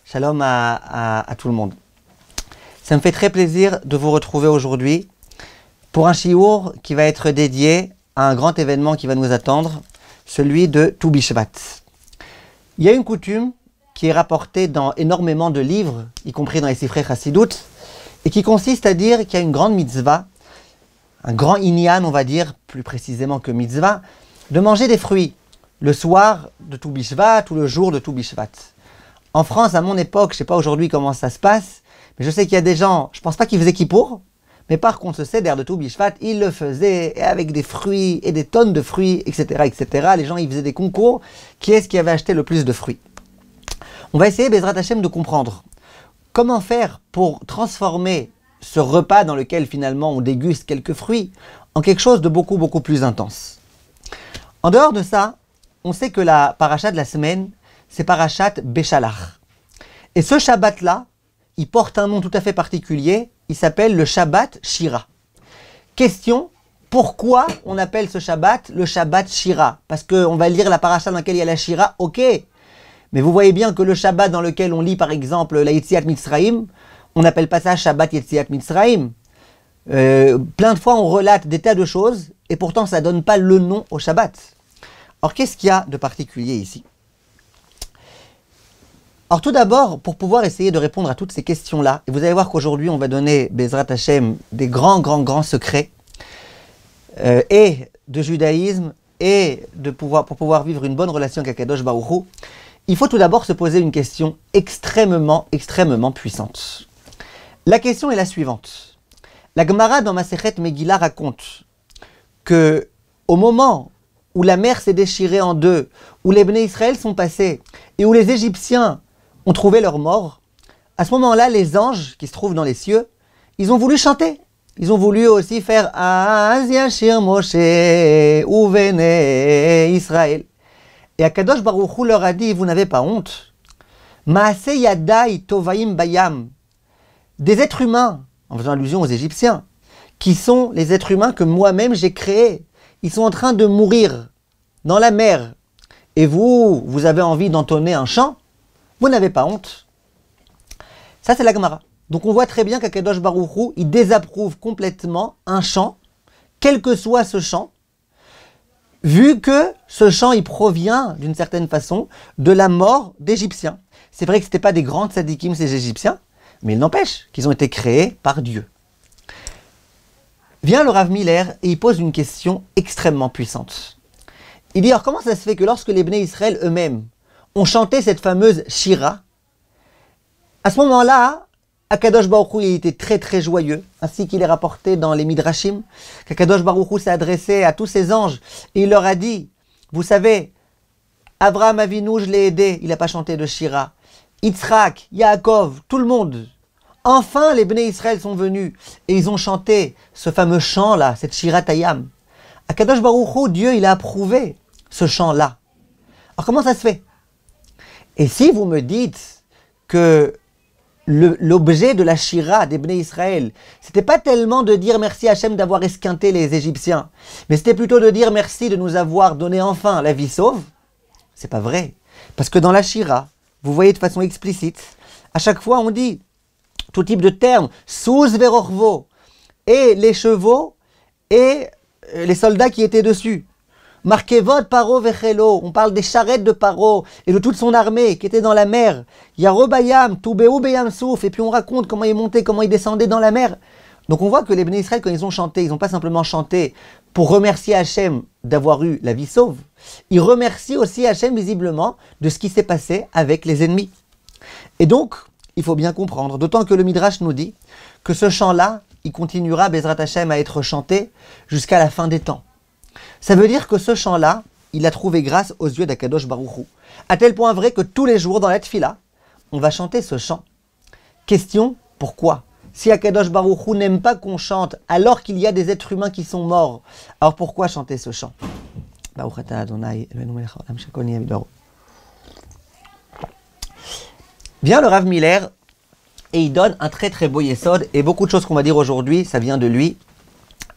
Shalom à tout le monde. Ça me fait très plaisir de vous retrouver aujourd'hui pour un shiur qui va être dédié à un grand événement qui va nous attendre, celui de Tou Bishvat. Il y a une coutume qui est rapportée dans énormément de livres, y compris dans les Sifrei Chassidut, et qui consiste à dire qu'il y a une grande mitzvah, un grand inyan, on va dire, plus précisément que mitzvah, de manger des fruits le soir de Tou Bishvat ou le jour de Tou Bishvat. En France, à mon époque, je ne sais pas aujourd'hui comment ça se passe, mais je sais qu'il y a des gens, je ne pense pas qu'ils faisaient Kippour, mais par contre, ce seder de Tou Bishvat, ils le faisaient avec des fruits et des tonnes de fruits, etc., etc. Les gens, ils faisaient des concours. Qui est-ce qui avait acheté le plus de fruits? On va essayer, Bezrat Hashem, de comprendre comment faire pour transformer ce repas dans lequel finalement on déguste quelques fruits en quelque chose de beaucoup, beaucoup plus intense. En dehors de ça, on sait que la paracha de la semaine, c'est Parashat Béchalach. Et ce Shabbat-là, il porte un nom tout à fait particulier, il s'appelle le Shabbat Shira. Question, pourquoi on appelle ce Shabbat le Shabbat Shira? Parce qu'on va lire la paracha dans laquelle il y a la Shira, ok. Mais vous voyez bien que le Shabbat dans lequel on lit par exemple la Yetziat Mitzrayim, on n'appelle pas ça Shabbat Yetziat Mitzrayim. Plein de fois on relate des tas de choses, et pourtant ça ne donne pas le nom au Shabbat. Alors qu'est-ce qu'il y a de particulier ici? Alors tout d'abord, pour pouvoir essayer de répondre à toutes ces questions-là, et vous allez voir qu'aujourd'hui on va donner, Bezrat Hashem, des grands secrets, et de judaïsme, et pour pouvoir vivre une bonne relation avec Akadosh Baruch Hu, il faut tout d'abord se poser une question extrêmement puissante. La question est la suivante. La Gemara dans Masechet Megillah raconte que au moment où la mer s'est déchirée en deux, où les Bnei Israël sont passés, et où les Égyptiens ont trouvé leur mort, à ce moment-là, les anges qui se trouvent dans les cieux, ils ont voulu chanter. Ils ont voulu aussi faire Az Yashir Moshe Uvene Israël. Et Akadosh Baruch Hu leur a dit, vous n'avez pas honte. Maaseh Yadai Tovaim Bayam. Des êtres humains, en faisant allusion aux Égyptiens, qui sont les êtres humains que moi-même j'ai créés. Ils sont en train de mourir dans la mer. Et vous avez envie d'entonner un chant? Vous n'avez pas honte. Ça, c'est la Gemara. Donc, on voit très bien qu'Akadosh Baruch Hu, il désapprouve complètement un chant, quel que soit ce chant, vu que ce chant, il provient, d'une certaine façon, de la mort d'Égyptiens. C'est vrai que ce n'étaient pas des grands tzadikim, ces Égyptiens, mais il n'empêche qu'ils ont été créés par Dieu. Vient le Rav Miller et il pose une question extrêmement puissante. Il dit, alors comment ça se fait que lorsque les Bnei Israël eux-mêmes ont chanté cette fameuse Shira, à ce moment-là, Akadosh Baruch Hu il était très joyeux, ainsi qu'il est rapporté dans les Midrashim, qu'Akadosh Baruch Hu s'est adressé à tous ses anges et il leur a dit, vous savez, Avraham Avinu, je l'ai aidé, il n'a pas chanté de Shira, Yitzhak, Yaakov, tout le monde. Enfin, les Bnei Israël sont venus et ils ont chanté ce fameux chant-là, cette Shira Tayam. Akadosh Baruch Hu, Dieu, il a approuvé ce chant-là. Alors comment ça se fait? Et si vous me dites que l'objet de la Shira des Bnei Israël, c'était pas tellement de dire merci Hachem d'avoir esquinté les Égyptiens, mais c'était plutôt de dire merci de nous avoir donné enfin la vie sauve, c'est pas vrai. Parce que dans la Shira, vous voyez de façon explicite, à chaque fois on dit tout type de termes, sous verorvo, et les chevaux et les soldats qui étaient dessus. Markevot Paro Vechelo, on parle des charrettes de Paro et de toute son armée qui était dans la mer. Yarobayam, Toubéou Beyam Souf, et puis on raconte comment il montait, comment il descendait dans la mer. Donc on voit que les Bnei Israël, quand ils ont chanté, ils n'ont pas simplement chanté pour remercier Hachem d'avoir eu la vie sauve. Ils remercient aussi Hachem visiblement de ce qui s'est passé avec les ennemis. Et donc, il faut bien comprendre, d'autant que le Midrash nous dit que ce chant-là, il continuera, Bezrat Hachem, à être chanté jusqu'à la fin des temps. Ça veut dire que ce chant-là, il a trouvé grâce aux yeux d'Akadosh Baruch Hu. À tel point vrai que tous les jours dans la Tfila, on va chanter ce chant. Question, pourquoi? Si Akadosh Baruch Hu n'aime pas qu'on chante alors qu'il y a des êtres humains qui sont morts, alors pourquoi chanter ce chant? Vient le Rav Miller et il donne un très beau yesod, et beaucoup de choses qu'on va dire aujourd'hui, ça vient de lui,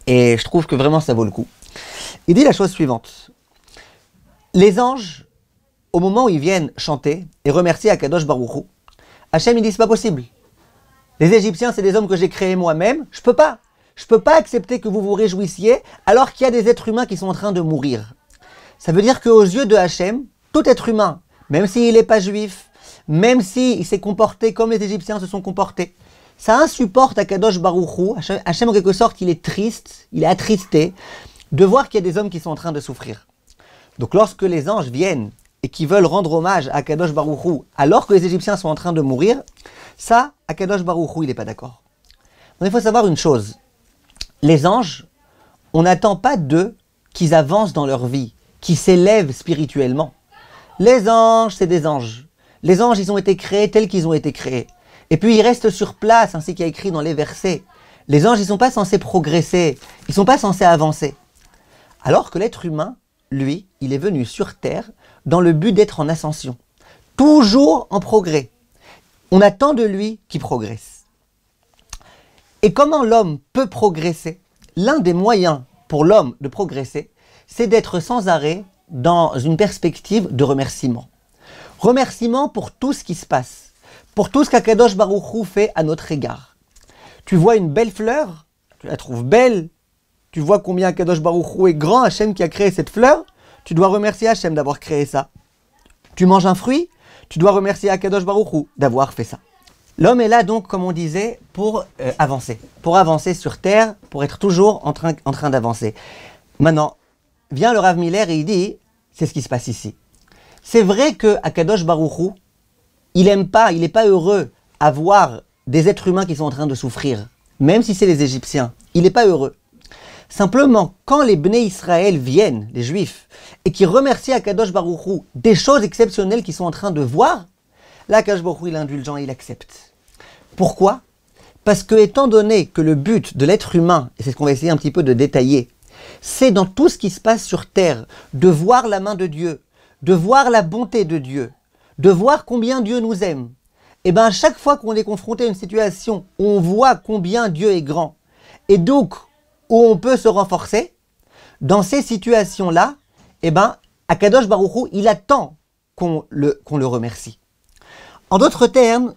et je trouve que vraiment ça vaut le coup. Il dit la chose suivante. Les anges au moment où ils viennent chanter et remercier Akadosh Baruch Hu, Hachem il dit c'est pas possible. Les Égyptiens c'est des hommes que j'ai créés moi-même, je peux pas. Je peux pas accepter que vous vous réjouissiez alors qu'il y a des êtres humains qui sont en train de mourir. Ça veut dire qu'aux yeux de Hachem, tout être humain, même s'il n'est pas juif, même s'il s'est comporté comme les Égyptiens se sont comportés, ça insupporte Akadosh Baruch Hu. Hachem en quelque sorte il est triste, il est attristé de voir qu'il y a des hommes qui sont en train de souffrir. Donc lorsque les anges viennent et qui veulent rendre hommage à Akadosh Baruch Hu alors que les Égyptiens sont en train de mourir, ça, Akadosh Baruch Hu, il n'est pas d'accord. Donc il faut savoir une chose, les anges, on n'attend pas d'eux qu'ils avancent dans leur vie, qu'ils s'élèvent spirituellement. Les anges, c'est des anges. Les anges, ils ont été créés tels qu'ils ont été créés. Et puis ils restent sur place, ainsi qu'il y a écrit dans les versets. Les anges, ils ne sont pas censés progresser, ils ne sont pas censés avancer. Alors que l'être humain, lui, il est venu sur terre dans le but d'être en ascension. Toujours en progrès. On attend de lui qu'il progresse. Et comment l'homme peut progresser? L'un des moyens pour l'homme de progresser, c'est d'être sans arrêt dans une perspective de remerciement. Remerciement pour tout ce qui se passe, pour tout ce qu'Akadosh Baruch Hu fait à notre égard. Tu vois une belle fleur, tu la trouves belle, tu vois combien Akadosh Baruch Hu est grand, Hachem qui a créé cette fleur, tu dois remercier Hachem d'avoir créé ça. Tu manges un fruit, tu dois remercier Akadosh Baruch Hu d'avoir fait ça. L'homme est là donc, comme on disait, pour avancer sur terre, pour être toujours en train d'avancer. Maintenant, vient le Rav Miller et il dit, c'est ce qui se passe ici. C'est vrai que Akadosh Baruch Hu, il n'est pas heureux à voir des êtres humains qui sont en train de souffrir, même si c'est les Égyptiens. Il n'est pas heureux. Simplement, quand les Bnei Israël viennent, les Juifs, et qui remercient Akadosh Baruch Hu des choses exceptionnelles qu'ils sont en train de voir, là, Akadosh Baruch Hu, il est indulgent, il accepte. Pourquoi? Parce que, étant donné que le but de l'être humain, et c'est ce qu'on va essayer un petit peu de détailler, c'est dans tout ce qui se passe sur terre, de voir la main de Dieu, de voir la bonté de Dieu, de voir combien Dieu nous aime. Et bien, à chaque fois qu'on est confronté à une situation où on voit combien Dieu est grand, et donc où on peut se renforcer, dans ces situations-là, eh ben, Akadosh Baruch Hu, il attend qu'on le remercie. En d'autres termes,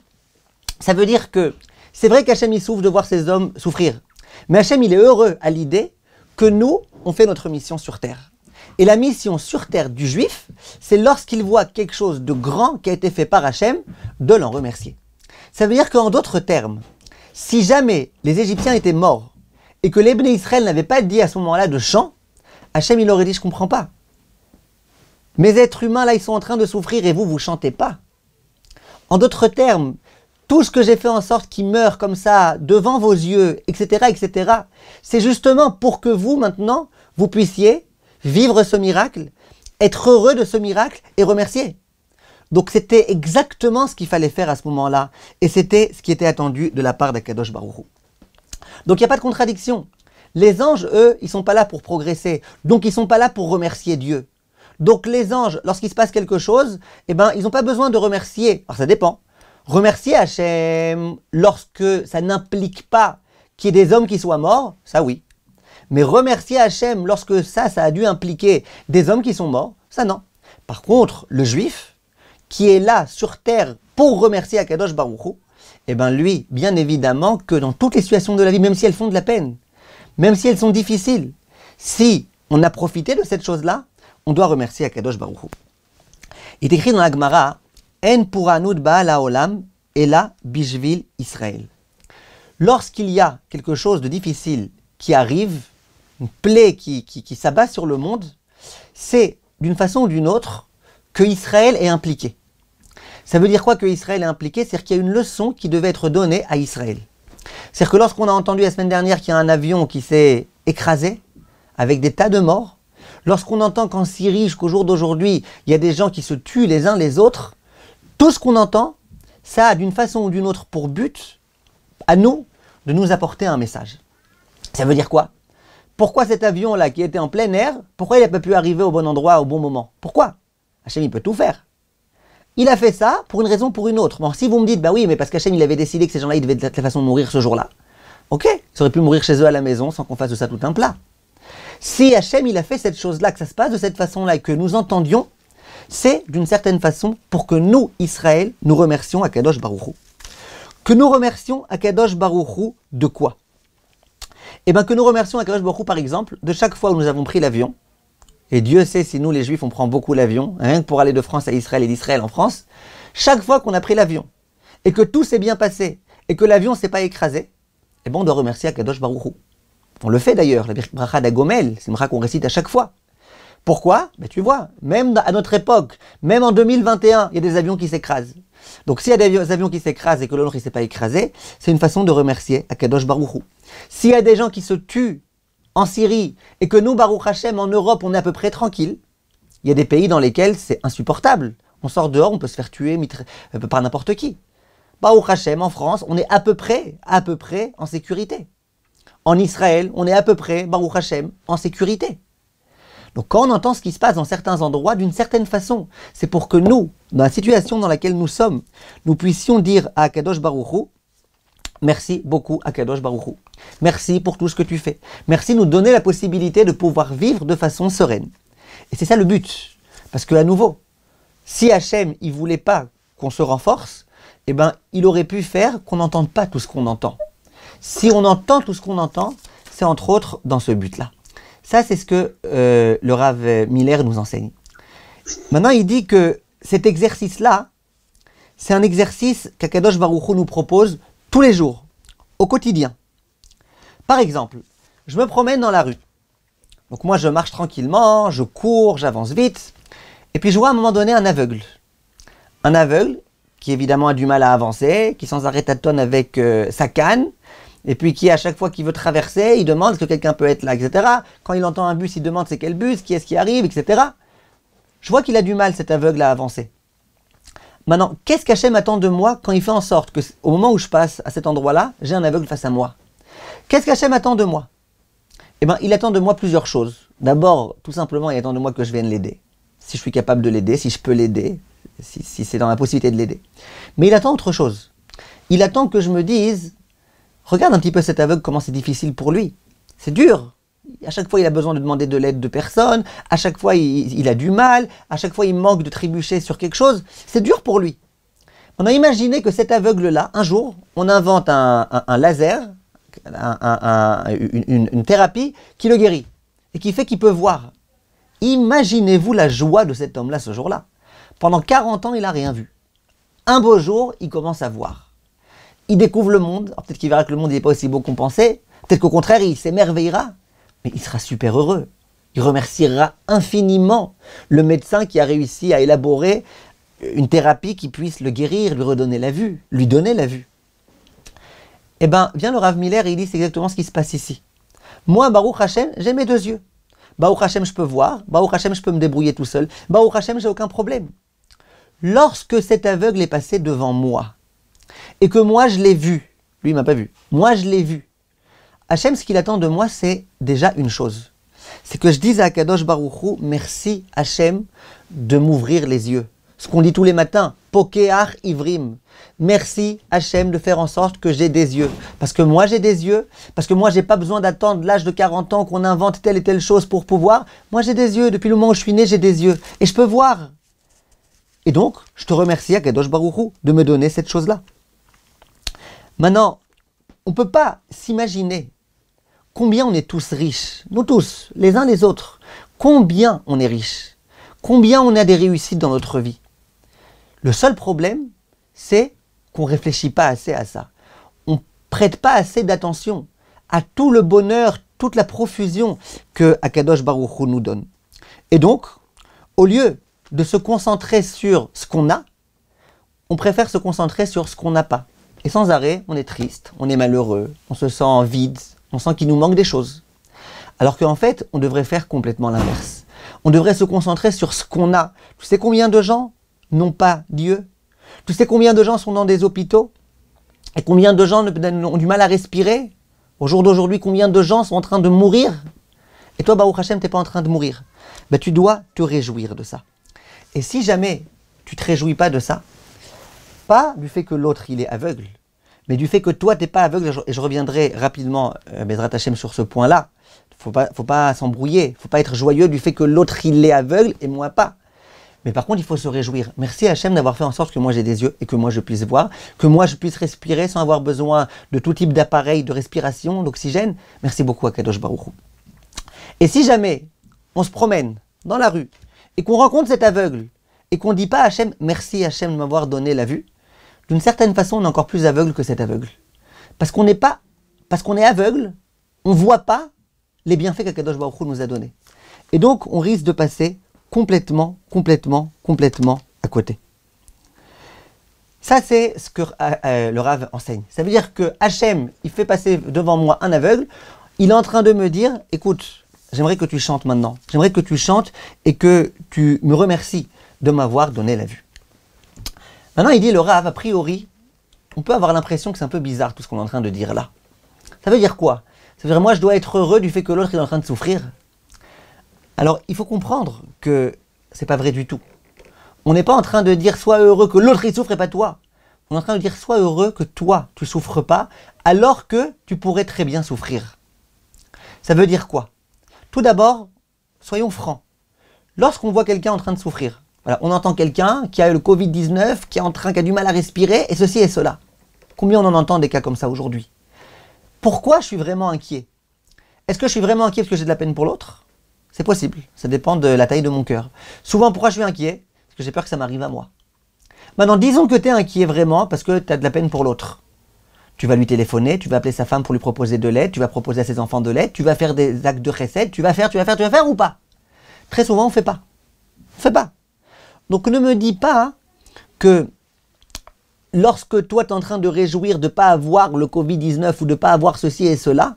ça veut dire que c'est vrai qu'Hachem il souffre de voir ces hommes souffrir, mais Hachem il est heureux à l'idée que nous, on fait notre mission sur terre. Et la mission sur terre du juif, c'est lorsqu'il voit quelque chose de grand qui a été fait par Hachem, de l'en remercier. Ça veut dire qu'en d'autres termes, si jamais les Égyptiens étaient morts, et que les Bnei Israël n'avaient pas dit à ce moment-là de chant, Hachem il aurait dit, je ne comprends pas. Mes êtres humains là, ils sont en train de souffrir et vous, vous chantez pas. En d'autres termes, tout ce que j'ai fait en sorte qu'ils meurent comme ça, devant vos yeux, etc., etc., c'est justement pour que vous, maintenant, vous puissiez vivre ce miracle, être heureux de ce miracle et remercier. Donc c'était exactement ce qu'il fallait faire à ce moment-là, et c'était ce qui était attendu de la part d'Akadosh Baruch Hu. Donc il n'y a pas de contradiction. Les anges, eux, ils ne sont pas là pour progresser, donc ils ne sont pas là pour remercier Dieu. Donc les anges, lorsqu'il se passe quelque chose, eh ben, ils n'ont pas besoin de remercier. Alors ça dépend. Remercier Hachem lorsque ça n'implique pas qu'il y ait des hommes qui soient morts, ça oui. Mais remercier Hachem lorsque ça a dû impliquer des hommes qui sont morts, ça non. Par contre, le juif, qui est là sur terre pour remercier Akadosh Baruch Hu, eh bien lui, bien évidemment que dans toutes les situations de la vie, même si elles font de la peine, même si elles sont difficiles, si on a profité de cette chose-là, on doit remercier Akadosh Baruch Hu. Il est écrit dans la Gemara, En puranut ba'al haolam ela bishvil Israël. Lorsqu'il y a quelque chose de difficile qui arrive, une plaie qui s'abat sur le monde, c'est d'une façon ou d'une autre que Israël est impliqué. Ça veut dire quoi que Israël est impliqué? C'est-à-dire qu'il y a une leçon qui devait être donnée à Israël. C'est-à-dire que lorsqu'on a entendu la semaine dernière qu'il y a un avion qui s'est écrasé avec des tas de morts, lorsqu'on entend qu'en Syrie, jusqu'au jour d'aujourd'hui, il y a des gens qui se tuent les uns les autres, tout ce qu'on entend, ça a d'une façon ou d'une autre pour but, à nous, de nous apporter un message. Ça veut dire quoi? Pourquoi cet avion-là qui était en plein air, pourquoi il n'a pas pu arriver au bon endroit au bon moment? Pourquoi? Hachem, il peut tout faire. Il a fait ça pour une raison ou pour une autre. Bon, si vous me dites, bah oui, mais parce qu'Hachem, il avait décidé que ces gens-là, ils devaient de toute façon mourir ce jour-là. Ok, ils auraient pu mourir chez eux à la maison sans qu'on fasse de ça tout un plat. Si Hachem, il a fait cette chose-là, que ça se passe de cette façon-là et que nous entendions, c'est d'une certaine façon pour que nous, Israël, nous remercions Akadosh Baruch Hu. Que nous remercions Akadosh Baruch Hu de quoi? Eh bien, que nous remercions Akadosh Baruch Hu, par exemple, de chaque fois où nous avons pris l'avion. Et Dieu sait si nous, les Juifs, on prend beaucoup l'avion, rien que pour aller de France à Israël et d'Israël en France. Chaque fois qu'on a pris l'avion, et que tout s'est bien passé, et que l'avion ne s'est pas écrasé, eh bien, on doit remercier Akadosh Baruch Hu. On le fait d'ailleurs, la bracha d'Agomel, c'est une bracha qu'on récite à chaque fois. Pourquoi? Ben, tu vois, même à notre époque, même en 2021, il y a des avions qui s'écrasent. Donc s'il y a des avions qui s'écrasent et que l'autre ne s'est pas écrasé, c'est une façon de remercier Akadosh Baruch Hu. S'il y a des gens qui se tuent en Syrie et que nous, Baruch Hashem, en Europe, on est à peu près tranquille, il y a des pays dans lesquels c'est insupportable. On sort dehors, on peut se faire tuer par n'importe qui. Baruch Hashem, en France, on est à peu près en sécurité. En Israël, on est à peu près, Baruch Hashem, en sécurité. Donc quand on entend ce qui se passe dans certains endroits, d'une certaine façon, c'est pour que nous, dans la situation dans laquelle nous sommes, nous puissions dire à Akadosh Baruch Hu, merci beaucoup Akadosh Baruch Hu. Merci pour tout ce que tu fais. Merci de nous donner la possibilité de pouvoir vivre de façon sereine. Et c'est ça le but. Parce qu'à nouveau, si Hachem, il ne voulait pas qu'on se renforce, eh ben, il aurait pu faire qu'on n'entende pas tout ce qu'on entend. Si on entend tout ce qu'on entend, c'est entre autres dans ce but-là. Ça, c'est ce que le Rav Miller nous enseigne. Maintenant, il dit que cet exercice-là, c'est un exercice qu'Akadosh Baruch Hu nous propose tous les jours, au quotidien. Par exemple, je me promène dans la rue. Donc moi, je marche tranquillement, je cours, j'avance vite. Et puis je vois à un moment donné un aveugle. Un aveugle qui évidemment a du mal à avancer, qui sans arrêt tâtonne avec sa canne. Et puis qui, à chaque fois qu'il veut traverser, il demande est-ce que quelqu'un peut être là, etc. Quand il entend un bus, il demande c'est quel bus, qui est-ce qui arrive, etc. Je vois qu'il a du mal, cet aveugle, à avancer. Maintenant, qu'est-ce qu'Hachem attend de moi quand il fait en sorte qu'au moment où je passe à cet endroit-là, j'ai un aveugle face à moi? Qu'est-ce qu'Hachem attend de moi? Eh bien, il attend de moi plusieurs choses. D'abord, tout simplement, il attend de moi que je vienne l'aider. Si je suis capable de l'aider, si je peux l'aider, si c'est dans la possibilité de l'aider. Mais il attend autre chose. Il attend que je me dise regarde un petit peu cet aveugle, comment c'est difficile pour lui. C'est dur. À chaque fois, il a besoin de demander de l'aide de personne. À chaque fois, il a du mal. À chaque fois, il manque de trébucher sur quelque chose. C'est dur pour lui. On a imaginé que cet aveugle-là, un jour, on invente un laser, une thérapie qui le guérit et qui fait qu'il peut voir. Imaginez-vous la joie de cet homme-là ce jour-là. Pendant 40 ans, il n'a rien vu. Un beau jour, il commence à voir. Il découvre le monde, alors peut-être qu'il verra que le monde n'est pas aussi beau qu'on pensait, peut-être qu'au contraire il s'émerveillera, mais il sera super heureux. Il remerciera infiniment le médecin qui a réussi à élaborer une thérapie qui puisse le guérir, lui redonner la vue, lui donner la vue. Eh bien, vient le Rav Miller et il dit c'est exactement ce qui se passe ici. Moi, Baruch Hashem, j'ai mes deux yeux. Baruch Hashem, je peux voir, Baruch Hashem, je peux me débrouiller tout seul, Baruch Hashem, j'ai aucun problème. Lorsque cet aveugle est passé devant moi, et que moi je l'ai vu, lui il m'a pas vu, moi je l'ai vu. Hachem, ce qu'il attend de moi, c'est déjà une chose. C'est que je dise à Akadosh Baruch Hu, merci Hachem de m'ouvrir les yeux. Ce qu'on dit tous les matins, Pokeach Ivrim. Merci Hachem de faire en sorte que j'ai des yeux. Parce que moi j'ai des yeux, parce que moi j'ai pas besoin d'attendre l'âge de 40 ans qu'on invente telle et telle chose pour pouvoir. Moi j'ai des yeux, depuis le moment où je suis né, j'ai des yeux. Et je peux voir. Et donc, je te remercie Akadosh Baruch Hu de me donner cette chose-là. Maintenant, on ne peut pas s'imaginer combien on est tous riches, nous tous, les uns les autres, combien on est riches, combien on a des réussites dans notre vie. Le seul problème, c'est qu'on ne réfléchit pas assez à ça. On ne prête pas assez d'attention à tout le bonheur, toute la profusion que Akadosh Baruch Hu nous donne. Et donc, au lieu de se concentrer sur ce qu'on a, on préfère se concentrer sur ce qu'on n'a pas. Et sans arrêt, on est triste, on est malheureux, on se sent vide, on sent qu'il nous manque des choses. Alors qu'en fait, on devrait faire complètement l'inverse. On devrait se concentrer sur ce qu'on a. Tu sais combien de gens n'ont pas Dieu? Tu sais combien de gens sont dans des hôpitaux? Et combien de gens ont du mal à respirer? Au jour d'aujourd'hui, combien de gens sont en train de mourir? Et toi, Baruch Hashem, tu n'es pas en train de mourir. Ben, tu dois te réjouir de ça. Et si jamais tu ne te réjouis pas de ça, pas du fait que l'autre il est aveugle, mais du fait que toi t'es pas aveugle, et je reviendrai rapidement, Bezrat Hashem, sur ce point-là. Faut pas s'embrouiller, faut pas être joyeux du fait que l'autre il est aveugle et moi pas. Mais par contre, il faut se réjouir. Merci Hachem d'avoir fait en sorte que moi j'ai des yeux et que moi je puisse voir, que moi je puisse respirer sans avoir besoin de tout type d'appareil de respiration, d'oxygène. Merci beaucoup à Kadosh Baruch Hu. Et si jamais on se promène dans la rue et qu'on rencontre cet aveugle et qu'on ne dit pas à Hachem, merci Hachem de m'avoir donné la vue, d'une certaine façon on est encore plus aveugle que cet aveugle. Parce qu'on est aveugle, on ne voit pas les bienfaits qu'Akadosh Baruch Hu nous a donnés. Et donc on risque de passer complètement à côté. Ça, c'est ce que le Rav enseigne. Ça veut dire que Hachem, il fait passer devant moi un aveugle, il est en train de me dire, écoute, j'aimerais que tu chantes maintenant, j'aimerais que tu chantes et que tu me remercies de m'avoir donné la vue. Maintenant, il dit, le Rav, a priori, on peut avoir l'impression que c'est un peu bizarre tout ce qu'on est en train de dire là. Ça veut dire quoi? Ça veut dire, moi, je dois être heureux du fait que l'autre est en train de souffrir. Alors, il faut comprendre que c'est pas vrai du tout. On n'est pas en train de dire sois heureux que l'autre il souffre et pas toi. On est en train de dire sois heureux que toi tu souffres pas alors que tu pourrais très bien souffrir. Ça veut dire quoi? Tout d'abord, soyons francs. Lorsqu'on voit quelqu'un en train de souffrir, voilà, on entend quelqu'un qui a eu le Covid-19, qui a du mal à respirer et ceci et cela. Combien on en entend des cas comme ça aujourd'hui? Pourquoi je suis vraiment inquiet? Est-ce que je suis vraiment inquiet parce que j'ai de la peine pour l'autre? C'est possible, ça dépend de la taille de mon cœur. Souvent, pourquoi je suis inquiet? Parce que j'ai peur que ça m'arrive à moi. Maintenant, disons que tu es inquiet vraiment parce que tu as de la peine pour l'autre. Tu vas lui téléphoner, tu vas appeler sa femme pour lui proposer de l'aide, tu vas proposer à ses enfants de l'aide, tu vas faire des actes de recette, tu vas faire ou pas? Très souvent, on ne fait pas. On ne fait pas. Donc ne me dis pas que lorsque toi tu es en train de réjouir de ne pas avoir le Covid-19 ou de ne pas avoir ceci et cela,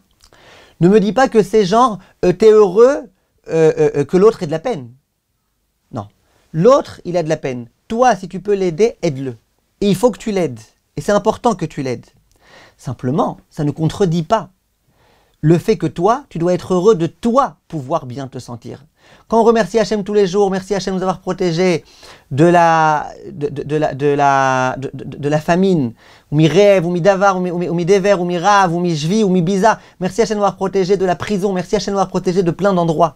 ne me dis pas que c'est genre, tu es heureux que l'autre ait de la peine. Non. L'autre, il a de la peine. Toi, si tu peux l'aider, aide-le. Et il faut que tu l'aides. Et c'est important que tu l'aides. Simplement, ça ne contredit pas le fait que toi, tu dois être heureux de toi pouvoir bien te sentir. Quand on remercie Hachem tous les jours, merci Hachem de nous avoir protégés de la famine, ou mi rêve, ou mi davar, ou mi dever, ou mi rave, ou mi jvi, ou mi biza. Merci Hachem de nous avoir protégés de la prison, merci Hachem de nous avoir protégés de plein d'endroits.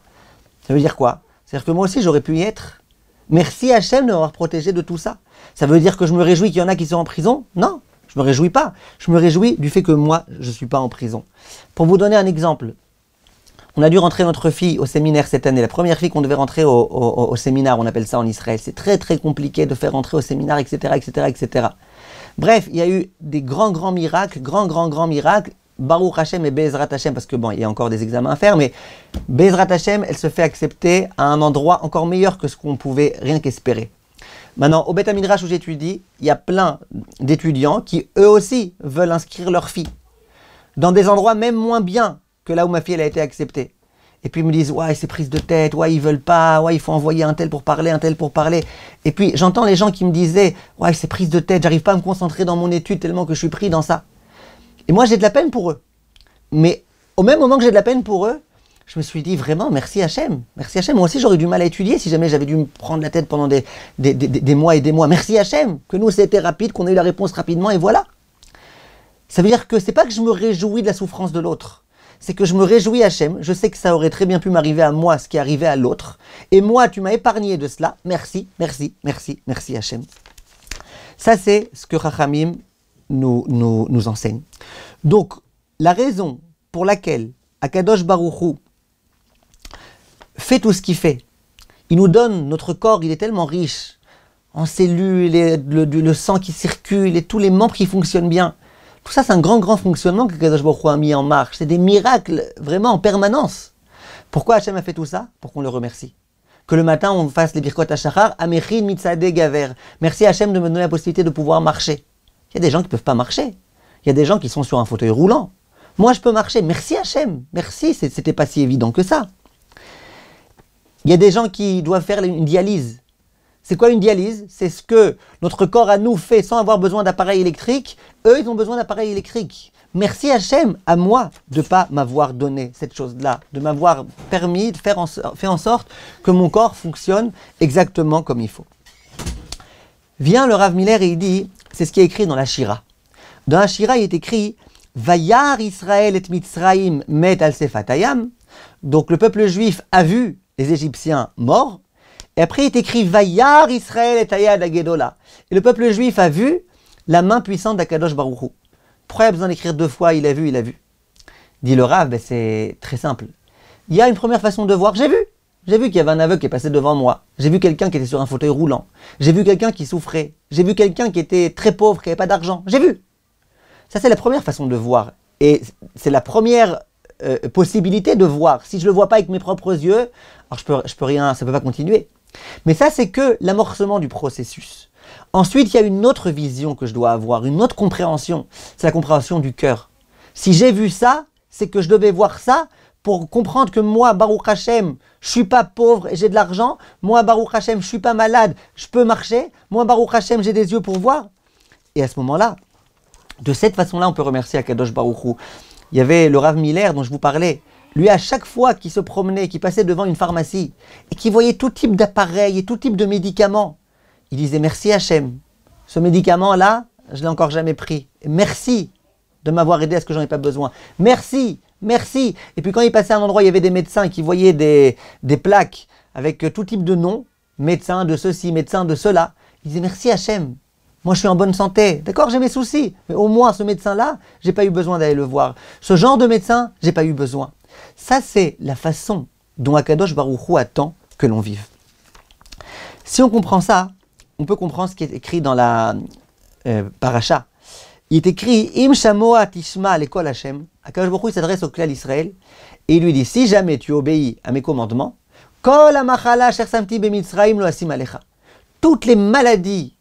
Ça veut dire quoi? C'est-à-dire que moi aussi j'aurais pu y être. Merci Hachem de m'avoir protégé de tout ça. Ça veut dire que je me réjouis qu'il y en a qui sont en prison? Non, je me réjouis pas. Je me réjouis du fait que moi, je ne suis pas en prison. Pour vous donner un exemple, on a dû rentrer notre fille au séminaire cette année. La première fille qu'on devait rentrer au séminaire, on appelle ça en Israël. C'est très très compliqué de faire rentrer au séminaire, etc., etc., etc. Bref, il y a eu des grands miracles, grands miracles. Baruch Hashem et Be'ezrat Hashem, parce que bon, il y a encore des examens à faire, mais Be'ezrat Hashem, elle se fait accepter à un endroit encore meilleur que ce qu'on pouvait rien qu'espérer. Maintenant, au Beth Midrash où j'étudie, il y a plein d'étudiants qui, eux aussi, veulent inscrire leur fille dans des endroits même moins bien que là où ma fille elle a été acceptée. Et puis ils me disent, ouais, c'est prise de tête, ouais, ils veulent pas, ouais, il faut envoyer un tel pour parler. Et puis j'entends les gens qui me disaient, ouais, c'est prise de tête, j'arrive pas à me concentrer dans mon étude tellement que je suis pris dans ça. Et moi, j'ai de la peine pour eux. Mais au même moment que j'ai de la peine pour eux, je me suis dit vraiment, merci Hachem. Merci Hachem. Moi aussi, j'aurais eu du mal à étudier si jamais j'avais dû me prendre la tête pendant des mois et des mois. Merci Hachem. Que nous, c'était rapide, qu'on ait eu la réponse rapidement et voilà. Ça veut dire que c'est pas que je me réjouis de la souffrance de l'autre. C'est que je me réjouis Hachem. Je sais que ça aurait très bien pu m'arriver à moi ce qui est arrivé à l'autre. Et moi, tu m'as épargné de cela. Merci Hachem. Ça, c'est ce que Chachamim nous enseigne. Donc, la raison pour laquelle Akadosh Baruch Hu fait tout ce qu'il fait, il nous donne notre corps, il est tellement riche en cellules, le sang qui circule et tous les membres qui fonctionnent bien. Tout ça, c'est un grand fonctionnement que Akadosh Baruch Hu a mis en marche. C'est des miracles vraiment en permanence. Pourquoi Hachem a fait tout ça? Pour qu'on le remercie. Que le matin, on fasse les birkot hashachar, Amechin mitzadeh gaver. Merci Hachem de me donner la possibilité de pouvoir marcher. Il y a des gens qui ne peuvent pas marcher. Il y a des gens qui sont sur un fauteuil roulant. Moi, je peux marcher. Merci Hachem. Merci, c'était pas si évident que ça. Il y a des gens qui doivent faire une dialyse. C'est quoi une dialyse? C'est ce que notre corps à nous fait sans avoir besoin d'appareil électrique. Eux, ils ont besoin d'appareil électrique. Merci Hachem à moi de ne pas m'avoir donné cette chose-là, de m'avoir permis de faire en sorte que mon corps fonctionne exactement comme il faut. Vient le Rav Miller et il dit, c'est ce qui est écrit dans la Shira. Dans la Shira, il est écrit Vayar Israël et Mitzraim met al Sefatayam. Donc le peuple juif a vu les Égyptiens morts. Et après, il est écrit Vayar Israël et Ayad Agedola. Et le peuple juif a vu la main puissante d'Akadosh Baruch Hu. Pourquoi il y a besoin d'écrire 2 fois il a vu, il a vu? Dit le Rav, c'est très simple. Il y a une première façon de voir, j'ai vu. J'ai vu qu'il y avait un aveugle qui est passé devant moi. J'ai vu quelqu'un qui était sur un fauteuil roulant. J'ai vu quelqu'un qui souffrait. J'ai vu quelqu'un qui était très pauvre, qui n'avait pas d'argent. J'ai vu. Ça, c'est la première façon de voir. Et c'est la première possibilité de voir. Si je ne le vois pas avec mes propres yeux, alors je peux rien, ça ne peut pas continuer. Mais ça, c'est que l'amorcement du processus. Ensuite, il y a une autre vision que je dois avoir, une autre compréhension. C'est la compréhension du cœur. Si j'ai vu ça, c'est que je devais voir ça pour comprendre que moi, Baruch Hashem, je ne suis pas pauvre et j'ai de l'argent. Moi, Baruch Hashem, je ne suis pas malade, je peux marcher. Moi, Baruch Hashem, j'ai des yeux pour voir. Et à ce moment-là, de cette façon-là, on peut remercier Akadosh Baruch Hu. Il y avait le Rav Miller dont je vous parlais. Lui, à chaque fois qu'il se promenait, qu'il passait devant une pharmacie et qu'il voyait tout type d'appareils et tout type de médicaments, il disait merci Hachem. Ce médicament-là, je ne l'ai encore jamais pris. Merci de m'avoir aidé à ce que j'en ai pas besoin. Merci, merci. Et puis quand il passait à un endroit, il y avait des médecins qui voyaient des plaques avec tout type de noms, médecin de ceci, médecin de cela. Il disait merci Hachem. Moi, je suis en bonne santé. D'accord, j'ai mes soucis. Mais au moins, ce médecin-là, j'ai pas eu besoin d'aller le voir. Ce genre de médecin, j'ai pas eu besoin. Ça, c'est la façon dont Akadosh Baruch Hu attend que l'on vive. Si on comprend ça, on peut comprendre ce qui est écrit dans la paracha. Il est écrit Im shamoa tishma lekol Hashem. Akadosh Baruch Hu il s'adresse au clan d'Israël et il lui dit si jamais tu obéis à mes commandements, kol hamachala asher samti bemitzrayim lo asim alecha. Toutes les maladies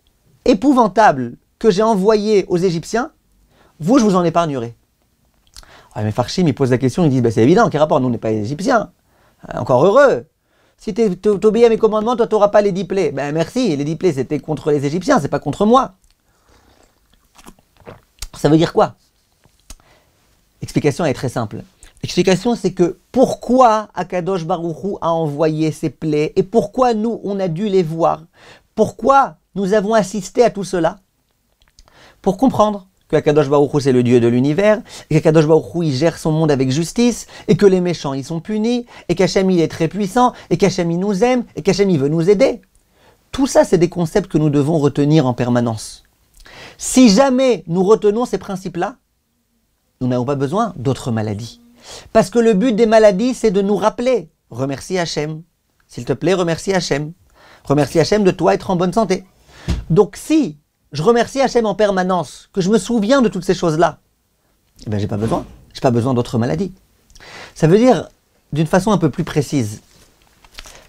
épouvantables que j'ai envoyées aux Égyptiens, vous, je vous en épargnerai. Ah, mais Farshim, il pose la question, il dit c'est évident, quel rapport, nous, on n'est pas Égyptiens. Encore heureux. Si tu obéis à mes commandements, toi, tu n'auras pas les 10 plaies. Ben merci, les 10 plaies, c'était contre les Égyptiens, c'est pas contre moi. Ça veut dire quoi? L'explication est très simple. L'explication, c'est que pourquoi Akadosh Baruch Hu a envoyé ces plaies et pourquoi nous, on a dû les voir. Pourquoi nous avons assisté à tout cela? Pour comprendre que Akadosh Baruch Hu c'est le Dieu de l'univers, et qu'Akadosh Baruch Hu il gère son monde avec justice, et que les méchants ils sont punis, et qu'Hachem il est très puissant, et qu'Hachem il nous aime, et qu'Hachem il veut nous aider. Tout ça c'est des concepts que nous devons retenir en permanence. Si jamais nous retenons ces principes-là, nous n'avons pas besoin d'autres maladies. Parce que le but des maladies c'est de nous rappeler, remercie Hachem, s'il te plaît remercie Hachem, remercie Hachem de toi être en bonne santé. Donc si je remercie Hachem en permanence, que je me souviens de toutes ces choses-là, eh bien, j'ai pas besoin d'autres maladies. Ça veut dire, d'une façon un peu plus précise,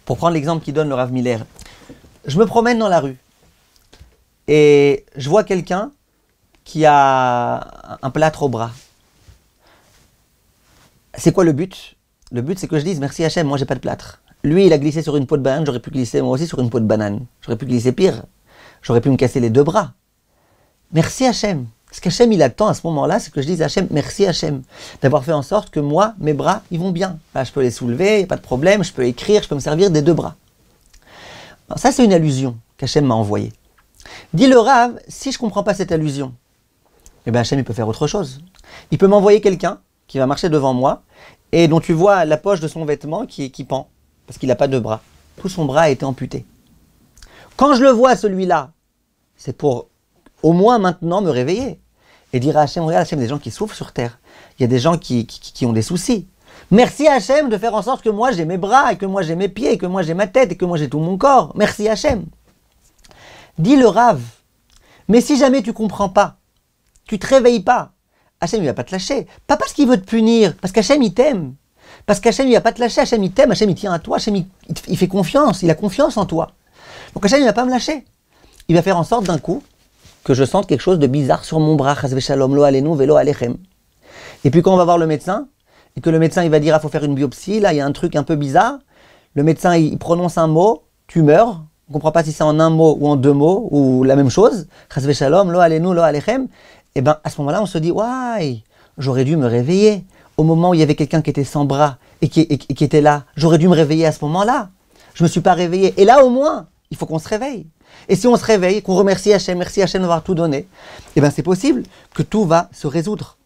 pour prendre l'exemple qu'il donne le Rav Miller, je me promène dans la rue et je vois quelqu'un qui a un plâtre au bras. C'est quoi le but? Le but, c'est que je dise merci Hachem, moi j'ai pas de plâtre. Lui, il a glissé sur une peau de banane, j'aurais pu glisser moi aussi sur une peau de banane. J'aurais pu glisser pire. J'aurais pu me casser les 2 bras. Merci Hachem. Ce qu'Hachem il attend à ce moment-là, c'est que je dise Hachem, merci Hachem, d'avoir fait en sorte que moi, mes bras, ils vont bien. Là, je peux les soulever, il n'y a pas de problème, je peux écrire, je peux me servir des 2 bras. Alors, ça, c'est une allusion qu'Hachem m'a envoyée. Dit le Rav, si je ne comprends pas cette allusion, eh bien Hachem, il peut faire autre chose. Il peut m'envoyer quelqu'un qui va marcher devant moi et dont tu vois la poche de son vêtement qui pend, parce qu'il n'a pas de bras. Tout son bras a été amputé. Quand je le vois, celui-là, c'est pour au moins maintenant me réveiller et dire à Hachem, regarde Hachem, il y a des gens qui souffrent sur terre. Il y a des gens qui ont des soucis. Merci Hachem de faire en sorte que moi j'ai mes bras, et que moi j'ai mes pieds, et que moi j'ai ma tête, et que moi j'ai tout mon corps. Merci Hachem. Dit le Rav, mais si jamais tu comprends pas, tu te réveilles pas, Hachem il va pas te lâcher. Pas parce qu'il veut te punir, parce qu'Hachem il t'aime. Parce qu'Hachem il va pas te lâcher, Hachem il t'aime, Hachem il tient à toi, Hachem il fait confiance, il a confiance en toi. Donc Hachem il va pas me lâcher. Il va faire en sorte d'un coup que je sente quelque chose de bizarre sur mon bras. Chas v'shalom, lo alenu velo alechem. Et puis quand on va voir le médecin, et que le médecin il va dire, il faut faire une biopsie, là il y a un truc un peu bizarre, le médecin il prononce un mot, tumeur, on ne comprend pas si c'est en un mot ou en 2 mots, ou la même chose, chas v'shalom, lo alenu, lo alechem, et bien à ce moment-là on se dit, ouais, j'aurais dû me réveiller, au moment où il y avait quelqu'un qui était sans bras, et qui était là, j'aurais dû me réveiller à ce moment-là, je ne me suis pas réveillé, et là au moins, il faut qu'on se réveille. Et si on se réveille, qu'on remercie Hachem, merci Hachem d'avoir tout donné, eh bien c'est possible que tout va se résoudre.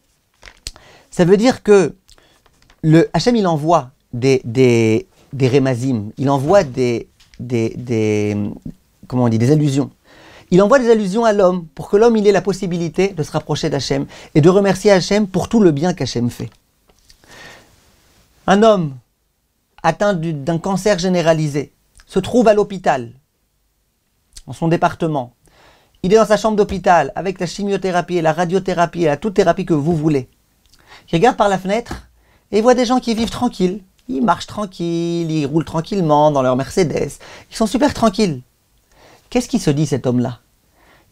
Ça veut dire que Hachem il envoie des rémazim, il envoie des comment on dit, des allusions. Il envoie des allusions à l'homme pour que l'homme il ait la possibilité de se rapprocher d'Hachem et de remercier Hachem pour tout le bien qu'Hachem fait. Un homme atteint d'un cancer généralisé se trouve à l'hôpital, dans son département. Il est dans sa chambre d'hôpital avec la chimiothérapie et la radiothérapie et la toute thérapie que vous voulez. Il regarde par la fenêtre et il voit des gens qui vivent tranquilles. Ils marchent tranquilles, ils roulent tranquillement dans leur Mercedes. Ils sont super tranquilles. Qu'est-ce qu'il se dit cet homme-là?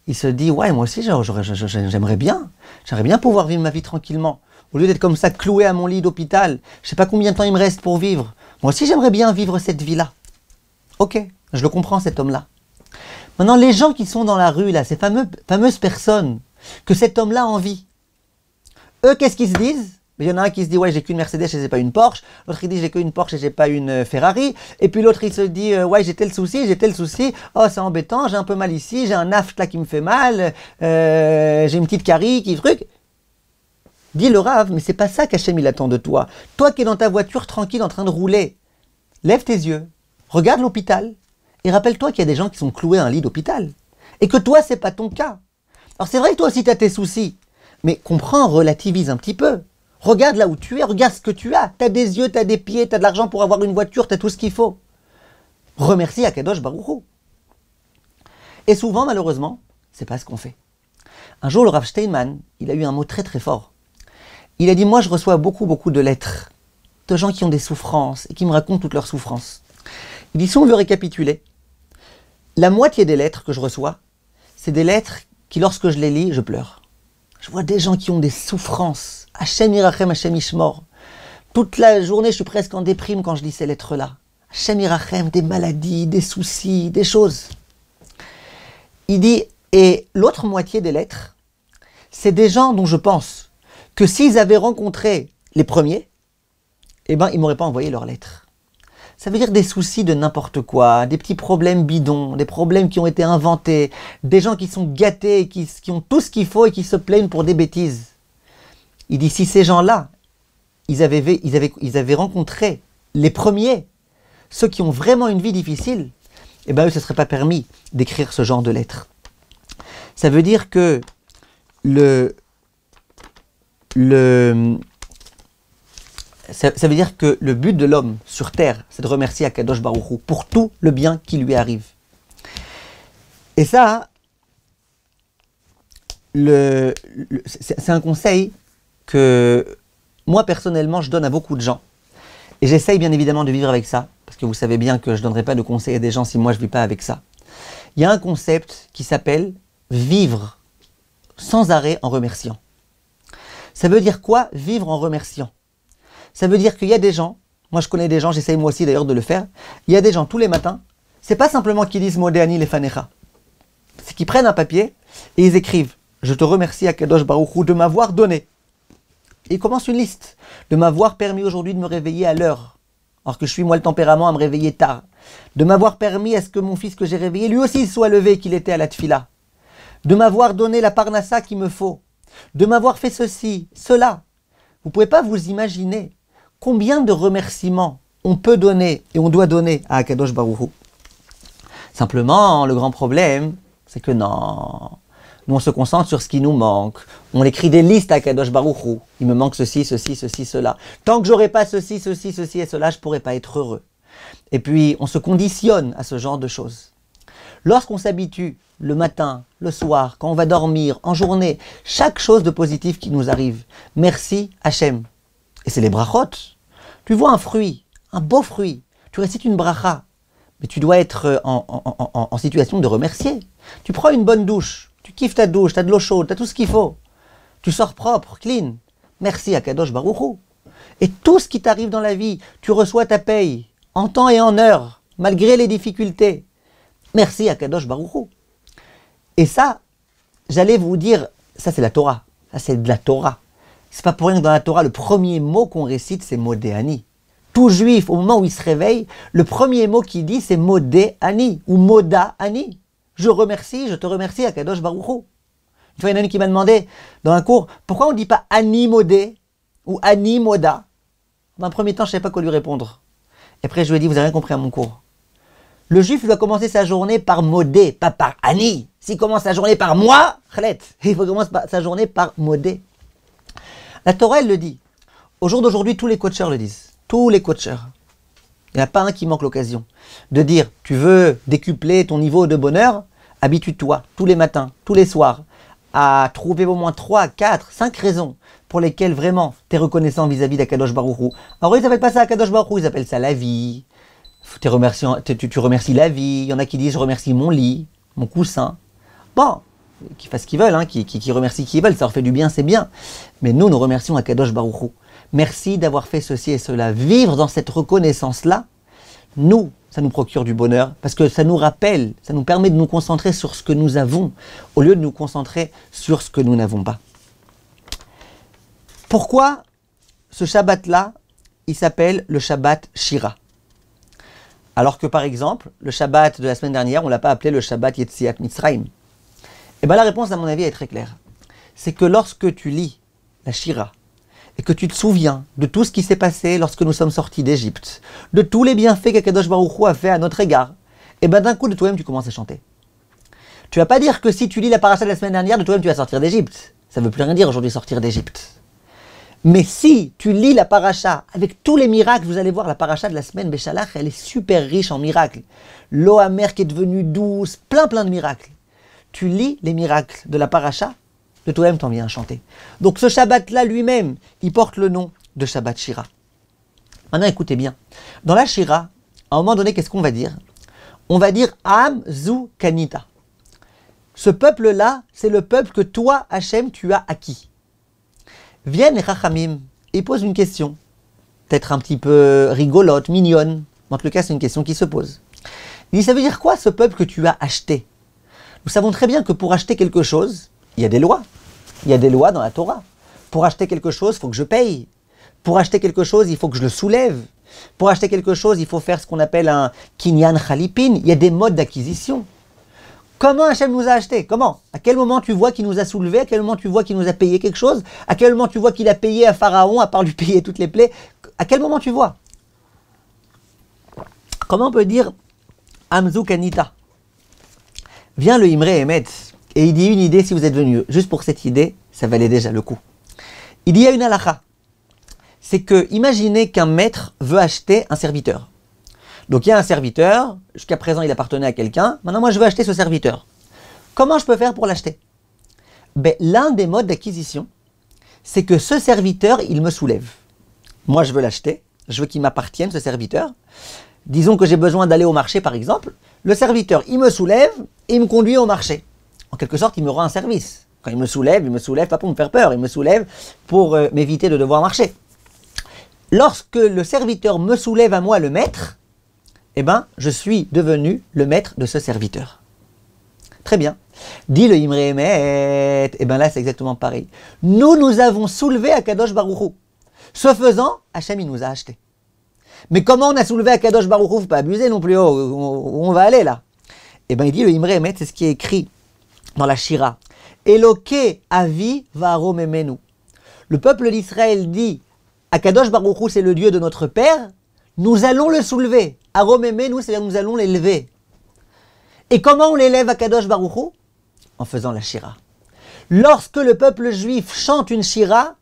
Il se dit, ouais, moi aussi j'aimerais bien. J'aimerais bien pouvoir vivre ma vie tranquillement. Au lieu d'être comme ça cloué à mon lit d'hôpital, je ne sais pas combien de temps il me reste pour vivre. Moi aussi j'aimerais bien vivre cette vie-là. Ok, je le comprends cet homme-là. Maintenant, les gens qui sont dans la rue, là, ces fameuses personnes que cet homme-là a envie, eux, qu'est-ce qu'ils se disent? Il y en a un qui se dit, ouais, j'ai qu'une Mercedes et j'ai pas une Porsche. L'autre, il dit, j'ai qu'une Porsche et j'ai pas une Ferrari. Et puis l'autre, il se dit, ouais, j'ai tel souci. Oh, c'est embêtant, j'ai un peu mal ici, j'ai un aft là qui me fait mal, j'ai une petite carie qui truc. Dis le Rav, mais c'est pas ça qu'Hachem il attend de toi. Toi qui es dans ta voiture tranquille en train de rouler, lève tes yeux, regarde l'hôpital et rappelle-toi qu'il y a des gens qui sont cloués à un lit d'hôpital. Et que toi, c'est pas ton cas. Alors c'est vrai que toi aussi tu as tes soucis, mais comprends, relativise un petit peu. Regarde là où tu es, regarde ce que tu as. Tu as des yeux, tu as des pieds, tu as de l'argent pour avoir une voiture, tu as tout ce qu'il faut. Remercie Akadosh Baruch Hu. Et souvent, malheureusement, c'est pas ce qu'on fait. Un jour, le Rav Steinman, il a eu un mot très très fort. Il a dit, moi je reçois beaucoup de lettres de gens qui ont des souffrances et qui me racontent toutes leurs souffrances. Il dit, si on veut récapituler, la moitié des lettres que je reçois, c'est des lettres qui, lorsque je les lis, je pleure. Je vois des gens qui ont des souffrances. Hachem Yirachem, Hachem Yishmor. Toute la journée, je suis presque en déprime quand je lis ces lettres-là. Hachem Yirachem, des maladies, des soucis, des choses. Il dit, et l'autre moitié des lettres, c'est des gens dont je pense que s'ils avaient rencontré les premiers, eh ben, ils ne m'auraient pas envoyé leurs lettres. Ça veut dire des soucis de n'importe quoi, des petits problèmes bidons, des problèmes qui ont été inventés, des gens qui sont gâtés, qui ont tout ce qu'il faut et qui se plaignent pour des bêtises. Il dit, si ces gens-là, ils avaient rencontré les premiers, ceux qui ont vraiment une vie difficile, eh ben eux, ce ne serait pas permis d'écrire ce genre de lettres. Ça veut dire que ça veut dire que le but de l'homme sur terre, c'est de remercier Akadosh Baruch Hu pour tout le bien qui lui arrive. Et ça, c'est un conseil que moi personnellement je donne à beaucoup de gens. Et j'essaye bien évidemment de vivre avec ça, parce que vous savez bien que je ne donnerai pas de conseils à des gens si moi je ne vis pas avec ça. Il y a un concept qui s'appelle vivre sans arrêt en remerciant. Ça veut dire quoi, vivre en remerciant? Ça veut dire qu'il y a des gens, moi je connais des gens, j'essaye moi aussi d'ailleurs de le faire, il y a des gens tous les matins, c'est pas simplement qu'ils disent Modéani Lefanecha, c'est qu'ils prennent un papier et ils écrivent « Je te remercie Akadosh Baruch Hu de m'avoir donné ». Et ils commencent une liste, de m'avoir permis aujourd'hui de me réveiller à l'heure, alors que je suis moi le tempérament à me réveiller tard, de m'avoir permis à ce que mon fils que j'ai réveillé, lui aussi soit levé, qu'il était à la tfila, de m'avoir donné la parnassa qu'il me faut, de m'avoir fait ceci, cela. Vous ne pouvez pas vous imaginer combien de remerciements on peut donner et on doit donner à Akadosh Baruch Hu. Simplement, le grand problème, c'est que non, nous on se concentre sur ce qui nous manque. On écrit des listes à Akadosh Baruch Hu. Il me manque ceci, ceci, ceci, cela. Tant que j'aurai pas ceci, ceci, ceci et cela, je ne pourrai pas être heureux. Et puis, on se conditionne à ce genre de choses. Lorsqu'on s'habitue, le matin, le soir, quand on va dormir, en journée, chaque chose de positif qui nous arrive, merci Hachem. Et c'est les brachot. Tu vois un fruit, un beau fruit, tu récites une bracha, mais tu dois être en situation de remercier. Tu prends une bonne douche, tu kiffes ta douche, tu as de l'eau chaude, tu as tout ce qu'il faut. Tu sors propre, clean. Merci à Kadosh Baruch Hu. Et tout ce qui t'arrive dans la vie, tu reçois ta paye, en temps et en heure, malgré les difficultés. Merci à Kadosh Baruch Hu. Et ça, j'allais vous dire, ça c'est la Torah. Ça c'est de la Torah. C'est pas pour rien que dans la Torah, le premier mot qu'on récite, c'est Modéani. Tout juif, au moment où il se réveille, le premier mot qu'il dit, c'est Modéani ou Moda-Ani. Je remercie, je te remercie à Kadosh Baruch Hu. Une fois, il y en a une qui m'a demandé dans un cours, pourquoi on ne dit pas Ani Modé ou Ani Moda? Dans un premier temps, je ne savais pas quoi lui répondre. Et après, je lui ai dit, vous n'avez rien compris à mon cours. Le juif doit commencer sa journée par modé, pas par ani. S'il commence sa journée par moi, khlet, il faut commencer sa journée par modé. La Torah, elle le dit. Au jour d'aujourd'hui, tous les coachers le disent. Tous les coachers. Il n'y en a pas un qui manque l'occasion de dire, tu veux décupler ton niveau de bonheur, habitue-toi tous les matins, tous les soirs, à trouver au moins 3, 4, 5 raisons pour lesquelles vraiment tu es reconnaissant vis-à-vis d'Akadosh Baruch Hu. Alors ils n'appellent pas ça Akadosh Baruch Hu, ils appellent ça la vie. Tu remercies la vie. Il y en a qui disent je remercie mon lit, mon coussin. Bon, qu'ils fassent ce qu'ils veulent, hein, qui remercient qui ils veulent, ça leur fait du bien, c'est bien. Mais nous remercions Akadosh Baruch Hu. Merci d'avoir fait ceci et cela. Vivre dans cette reconnaissance-là, nous, ça nous procure du bonheur, parce que ça nous rappelle, ça nous permet de nous concentrer sur ce que nous avons, au lieu de nous concentrer sur ce que nous n'avons pas. Pourquoi ce Shabbat-là, il s'appelle le Shabbat Shira? Alors que par exemple, le Shabbat de la semaine dernière, on ne l'a pas appelé le Shabbat Yetziat Mitzrayim. Et bien la réponse, à mon avis, est très claire. C'est que lorsque tu lis la Shira, et que tu te souviens de tout ce qui s'est passé lorsque nous sommes sortis d'Égypte, de tous les bienfaits qu'Akadosh Baruch Hu a fait à notre égard, et bien d'un coup de toi-même tu commences à chanter. Tu vas pas dire que si tu lis la paracha de la semaine dernière, de toi-même tu vas sortir d'Égypte. Ça ne veut plus rien dire aujourd'hui sortir d'Égypte. Mais si tu lis la paracha avec tous les miracles, vous allez voir la paracha de la semaine Béchalach, elle est super riche en miracles. L'eau amère qui est devenue douce, plein de miracles. Tu lis les miracles de la paracha, de toi-même t'en viens à chanter. Donc ce Shabbat-là lui-même, il porte le nom de Shabbat Shira. Maintenant écoutez bien, dans la Shira, à un moment donné, qu'est-ce qu'on va dire? On va dire Am Zu Kanita. Ce peuple-là, c'est le peuple que toi, Hachem, tu as acquis. Viennent les Chachamim et posent une question, peut-être un petit peu rigolote, mignonne. En tout cas, c'est une question qui se pose. Il dit, ça veut dire quoi ce peuple que tu as acheté? Nous savons très bien que pour acheter quelque chose, il y a des lois. Il y a des lois dans la Torah. Pour acheter quelque chose, il faut que je paye. Pour acheter quelque chose, il faut que je le soulève. Pour acheter quelque chose, il faut faire ce qu'on appelle un kinyan chalipin. Il y a des modes d'acquisition. Comment Hachem nous a acheté? Comment? À quel moment tu vois qu'il nous a soulevé? À quel moment tu vois qu'il nous a payé quelque chose? À quel moment tu vois qu'il a payé à Pharaon, à part lui payer toutes les plaies? À quel moment tu vois? Comment on peut dire Amzu Kanita? Vient le Imre Emet et il dit une idée si vous êtes venu. Juste pour cette idée, ça valait déjà le coup. Il dit il y a une halakha. C'est que, imaginez qu'un maître veut acheter un serviteur. Donc il y a un serviteur, jusqu'à présent il appartenait à quelqu'un, maintenant moi je veux acheter ce serviteur. Comment je peux faire pour l'acheter? Ben, l'un des modes d'acquisition, c'est que ce serviteur, il me soulève. Moi je veux l'acheter, je veux qu'il m'appartienne ce serviteur. Disons que j'ai besoin d'aller au marché par exemple, le serviteur il me soulève et il me conduit au marché. En quelque sorte il me rend un service. Quand il me soulève pas pour me faire peur, il me soulève pour m'éviter de devoir marcher. Lorsque le serviteur me soulève à moi le maître, eh bien, je suis devenu le maître de ce serviteur. Très bien. Dit le Imre Emet, eh bien là, c'est exactement pareil. Nous avons soulevé Akadosh Baruch Hu. Ce faisant, Hachem, il nous a achetés. Mais comment on a soulevé Akadosh Baruch Hu? Faut pas abuser non plus. Où on va aller là? Eh bien, il dit le Imre Emet, c'est ce qui est écrit dans la Shira. Eloke avi varo memenu. Le peuple d'Israël dit, Akadosh Baruch Hu, c'est le Dieu de notre Père. Nous allons le soulever. Aromemenu, c'est-à-dire nous allons l'élever. Et comment on l'élève à Kadosh Baruch Hu? En faisant la Shira. Lorsque le peuple juif chante une Shira,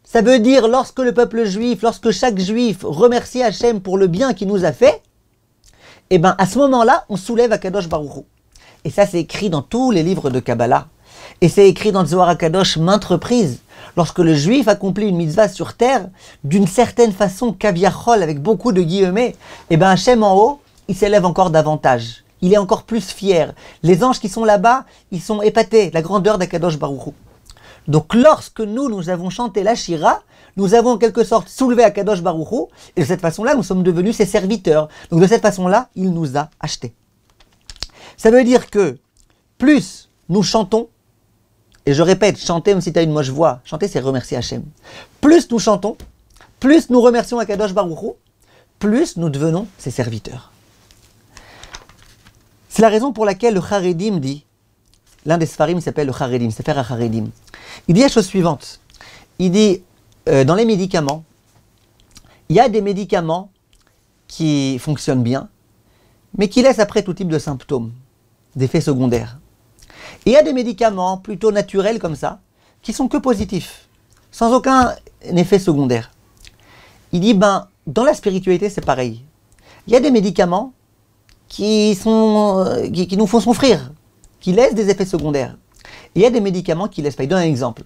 ça veut dire lorsque le peuple juif, lorsque chaque juif remercie Hachem pour le bien qu'il nous a fait, et bien à ce moment-là, on soulève à Kadosh Baruch Hu. Et ça, c'est écrit dans tous les livres de Kabbalah. Et c'est écrit dans le Zohar HaKadosh maintes reprises. Lorsque le juif accomplit une mitzvah sur terre, d'une certaine façon, kaviachol, avec beaucoup de guillemets, et bien Hachem en haut, il s'élève encore davantage. Il est encore plus fier. Les anges qui sont là-bas, ils sont épatés, la grandeur d'Akadosh Baruch Hu. Donc lorsque nous avons chanté la Shira, nous avons en quelque sorte soulevé Akadosh Baruch Hu, et de cette façon-là, nous sommes devenus ses serviteurs. Donc de cette façon-là, il nous a achetés. Ça veut dire que plus nous chantons, et je répète, chanter même si tu as une moche voix, chanter c'est remercier Hachem. Plus nous chantons, plus nous remercions Akadosh Baruch Hu, plus nous devenons ses serviteurs. C'est la raison pour laquelle le Haredim dit, l'un des Sfarim s'appelle le Haredim, Sefer HaHaredim. Il dit la chose suivante, il dit, dans les médicaments, il y a des médicaments qui fonctionnent bien, mais qui laissent après tout type de symptômes, d'effets secondaires. Et il y a des médicaments plutôt naturels comme ça, qui sont que positifs, sans aucun effet secondaire. Il dit, dans la spiritualité, c'est pareil. Il y a des médicaments qui nous font souffrir, qui laissent des effets secondaires. Et il y a des médicaments qui laissent pas. Il donne un exemple.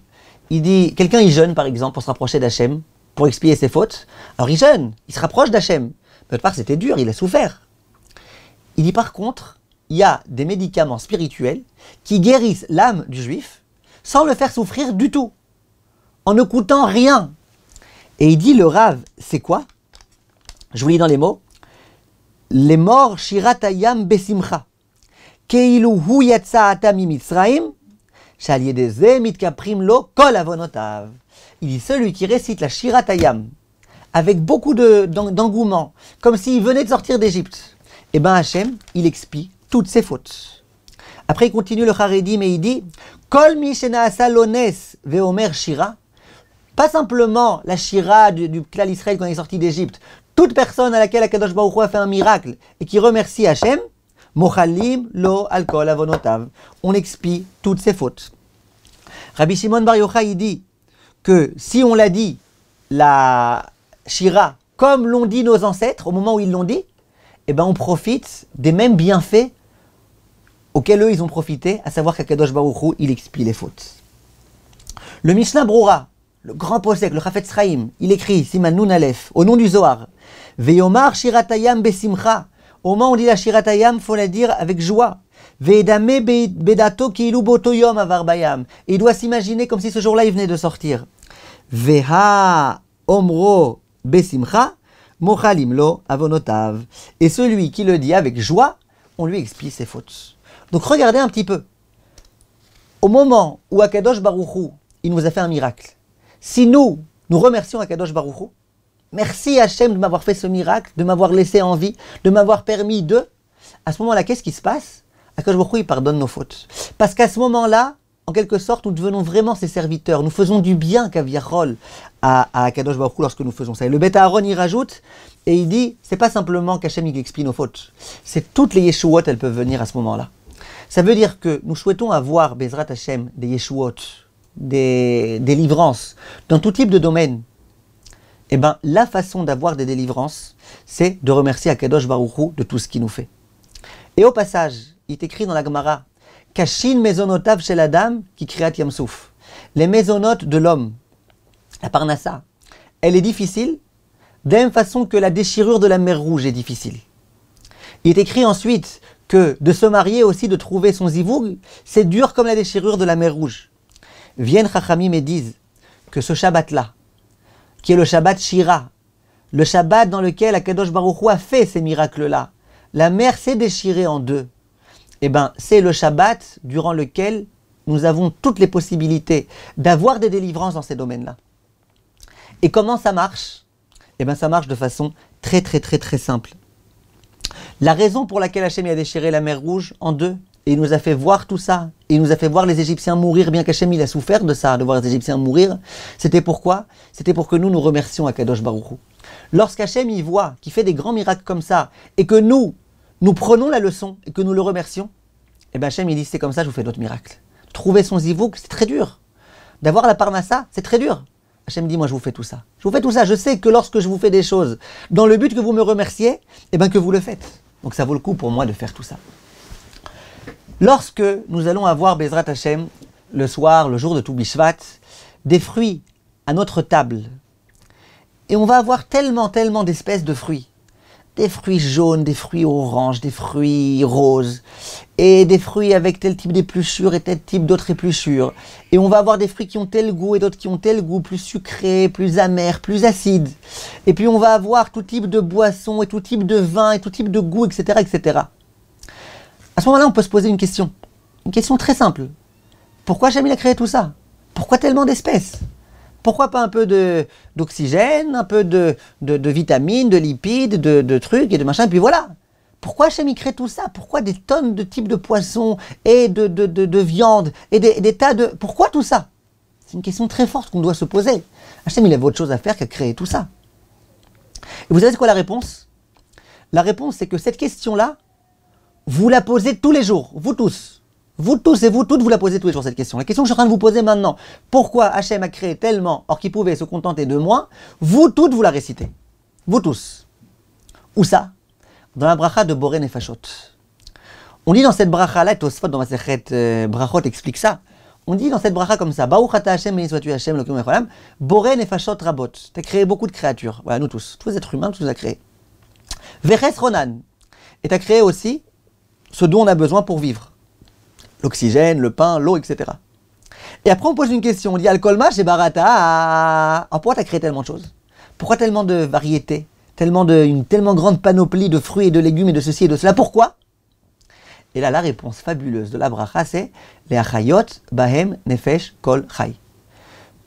Il dit, quelqu'un il jeûne par exemple pour se rapprocher d'Hachem, pour expier ses fautes. Alors il jeûne, il se rapproche d'Hachem. Peut-être part c'était dur, il a souffert. Il dit par contre, il y a des médicaments spirituels qui guérissent l'âme du juif sans le faire souffrir du tout, en ne coûtant rien. Et il dit, le Rav, c'est quoi? Je vous lis dans les mots. Les morts shiratayam besimcha. Keilu hu yatsa ata mimitzraim. Shal yedeze mitkaprim lo kol avonotav. Il dit, celui qui récite la shiratayam avec beaucoup d'engouement, comme s'il venait de sortir d'Égypte, eh bien Hachem, il expie toutes ses fautes. Après, il continue le Haredi, mais il dit, Kol mi shenaasa lones veomer shira. Pas simplement la shira du clan Israël quand il est sorti d'Égypte. Toute personne à laquelle Akadosh Baruch Hu a fait un miracle et qui remercie Hachem, mochalim lo al kol avonotav. On expie toutes ses fautes. Rabbi Shimon Bar Yochai, il dit que si on l'a dit, la shira, comme l'ont dit nos ancêtres au moment où ils l'ont dit, eh ben on profite des mêmes bienfaits auxquels eux ils ont profité, à savoir qu'Akadosh Baruch Hu, il expie les fautes. Le Mishnah Brura, le grand posek, le Chafetz Chaim, il écrit, Siman Nun Aleph, au nom du Zohar, Veyomar shiratayam besimcha. Au moment où on dit la shiratayam, il faut la dire avec joie. Ve'edame bedato ki'ilu boto yom avar bayam. Et il doit s'imaginer comme si ce jour-là il venait de sortir. Veha omro besimcha, mochalim lo avonotav. Et celui qui le dit avec joie, on lui expie ses fautes. Donc regardez un petit peu. Au moment où Akadosh Baruch Hu, il nous a fait un miracle, si nous remercions Akadosh Baruch Hu, merci Hachem de m'avoir fait ce miracle, de m'avoir laissé en vie, de m'avoir permis de... À ce moment-là, qu'est-ce qui se passe? Akadosh Baruch Hu, il pardonne nos fautes. Parce qu'à ce moment-là, en quelque sorte, nous devenons vraiment ses serviteurs. Nous faisons du bien Kaviachol à Akadosh Baruch Hu lorsque nous faisons ça. Et le Beth Aaron, il rajoute, et il dit, c'est pas simplement qu'Hachem il expie nos fautes. C'est toutes les Yeshuot, elles peuvent venir à ce moment-là. Ça veut dire que nous souhaitons avoir, Bezrat Hachem, des Yeshuot, des délivrances, dans tout type de domaine. Eh bien, la façon d'avoir des délivrances, c'est de remercier Akadosh Baruch Hu de tout ce qu'il nous fait. Et au passage, il est écrit dans la Gemara, Kashin mezonotav shel adam ki kriat yamsouf. Les mésonotes de l'homme, la parnassa, elle est difficile, de la même façon que la déchirure de la mer Rouge est difficile. Il est écrit ensuite que de se marier aussi, de trouver son zivoug, c'est dur comme la déchirure de la mer Rouge. Viennent Chachamim et disent que ce Shabbat-là, qui est le Shabbat Shira, le Shabbat dans lequel Akadosh Baruch Hu a fait ces miracles-là, la mer s'est déchirée en deux. Eh bien, c'est le Shabbat durant lequel nous avons toutes les possibilités d'avoir des délivrances dans ces domaines-là. Et comment ça marche? Eh bien, ça marche de façon très simple. La raison pour laquelle Hachem a déchiré la mer Rouge en deux, et il nous a fait voir tout ça, et il nous a fait voir les Égyptiens mourir, bien qu'Hachem il a souffert de ça, de voir les Égyptiens mourir, c'était pourquoi? C'était pour que nous remercions Akadosh Baruch Hu. Lorsqu'Hachem il voit qu'il fait des grands miracles comme ça, et que nous prenons la leçon, et que nous le remercions, et bien Hachem il dit c'est comme ça je vous fais d'autres miracles. Trouver son zivouk, c'est très dur. D'avoir la parnassa, c'est très dur. Hachem dit moi je vous fais tout ça. Je vous fais tout ça, je sais que lorsque je vous fais des choses, dans le but que vous me remerciez, et bien que vous le faites. Donc ça vaut le coup pour moi de faire tout ça. Lorsque nous allons avoir Bezrat Hachem, le soir, le jour de Toubishvat, des fruits à notre table, et on va avoir tellement d'espèces de fruits. Des fruits jaunes, des fruits oranges, des fruits roses, et des fruits avec tel type d'épluchure et tel type d'autres épluchures. Et on va avoir des fruits qui ont tel goût et d'autres qui ont tel goût, plus sucré, plus amer, plus acide. Et puis on va avoir tout type de boissons et tout type de vin et tout type de goût, etc., etc. À ce moment-là, on peut se poser une question très simple. Pourquoi Hachem il a créé tout ça? Pourquoi tellement d'espèces? Pourquoi pas un peu d'oxygène, un peu de vitamines, de lipides, de trucs et de machin, et puis voilà. Pourquoi Hachem il crée tout ça? Pourquoi des tonnes de types de poissons et de viande et des tas de... Pourquoi tout ça? C'est une question très forte qu'on doit se poser. Hachem il avait autre chose à faire qu'à créer tout ça. Et vous savez c'est quoi la réponse? La réponse c'est que cette question-là, vous la posez tous les jours, vous tous. Vous tous et vous toutes, vous la posez tous les jours cette question. La question que je suis en train de vous poser maintenant, pourquoi Hachem a créé tellement, or qu'il pouvait se contenter de moi, vous toutes, vous la récitez. Vous tous. Où ça? Dans la bracha de Boré Nefashot. On dit dans cette bracha-là, et Tosfot dans Masechet Brachot explique ça. On dit dans cette bracha comme ça, Baruch ata Hachem, béni sois-tu Hachem, Elokeinu melech haolam, Boré Nefashot Rabot. Tu as créé beaucoup de créatures. Voilà, nous tous. Tous les êtres humains, tu nous as créés. Veches Ronan. Et tu as créé aussi ce dont on a besoin pour vivre. L'oxygène, le pain, l'eau, etc. Et après, on pose une question. On dit Al-Kolma chez Barata. Pourquoi tu as créé tellement de choses? Pourquoi tellement de variétés? Une tellement grande panoplie de fruits et de légumes et de ceci et de cela? Pourquoi? Et là, la réponse fabuleuse de la bracha, c'est les achayot bahem nefesh kol chay.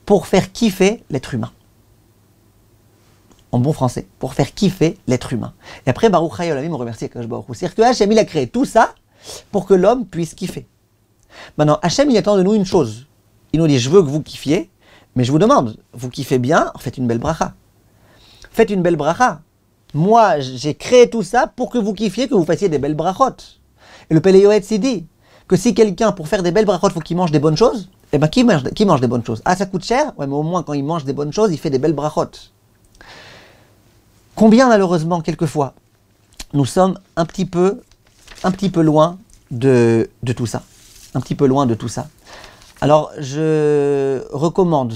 Pour faire kiffer l'être humain. En bon français, pour faire kiffer l'être humain. Et après, Baruch Chai Olamim, on remercie Akadosh Baruch Hu. C'est-à-dire que Hachem, il a créé tout ça pour que l'homme puisse kiffer. Maintenant, Hachem, il attend de nous une chose. Il nous dit, je veux que vous kiffiez, mais je vous demande, vous kiffez bien, faites une belle bracha. Faites une belle bracha. Moi, j'ai créé tout ça pour que vous kiffiez, que vous fassiez des belles brachot. Et le Pélé Yoetz, il dit que si quelqu'un, pour faire des belles brachot, faut qu'il mange des bonnes choses, eh bien, qui mange des bonnes choses? Ah, ça coûte cher? Ouais, mais au moins, quand il mange des bonnes choses, il fait des belles brachot. Combien, malheureusement, quelquefois, nous sommes un petit peu loin de tout ça. Un petit peu loin de tout ça. Alors, je recommande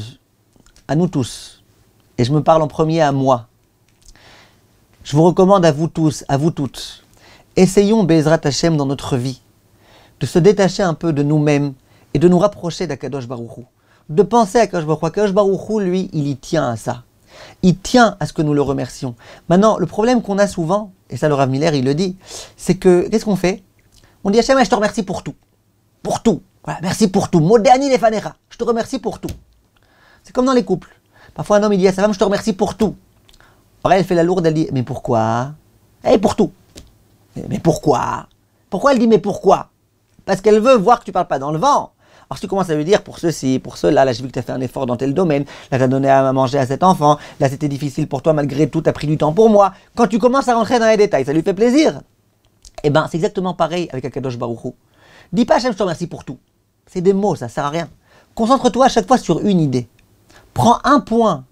à nous tous, et je me parle en premier à moi, je vous recommande à vous tous, à vous toutes, essayons Bezrat Hashem dans notre vie, de se détacher un peu de nous-mêmes et de nous rapprocher d'Akadosh Baruch Hu. De penser à Akadosh Baruch Hu. Akadosh Baruch Hu, lui, il y tient à ça. Il tient à ce que nous le remercions. Maintenant, le problème qu'on a souvent, et ça le Rav Miller, il le dit, c'est que, qu'est-ce qu'on fait? On dit Hachem, je te remercie pour tout. Pour tout. Voilà, merci pour tout. Modéani lefanecha. Je te remercie pour tout. C'est comme dans les couples. Parfois, un homme, il dit à sa femme, je te remercie pour tout. Alors, elle fait la lourde, elle dit, mais pourquoi? Eh, pour tout. Mais pourquoi? Pourquoi elle dit, mais pourquoi? Parce qu'elle veut voir que tu ne parles pas dans le vent. Alors, si tu commences à lui dire, pour ceci, pour cela, là, j'ai vu que tu as fait un effort dans tel domaine, là, tu as donné à manger à cet enfant, là, c'était difficile pour toi, malgré tout, tu as pris du temps pour moi. Quand tu commences à rentrer dans les détails, ça lui fait plaisir. Eh bien, c'est exactement pareil avec Akadosh Baruch Hu. Dis pas, Hachem, je te remercie pour tout. C'est des mots, ça sert à rien. Concentre-toi à chaque fois sur une idée. Prends un point,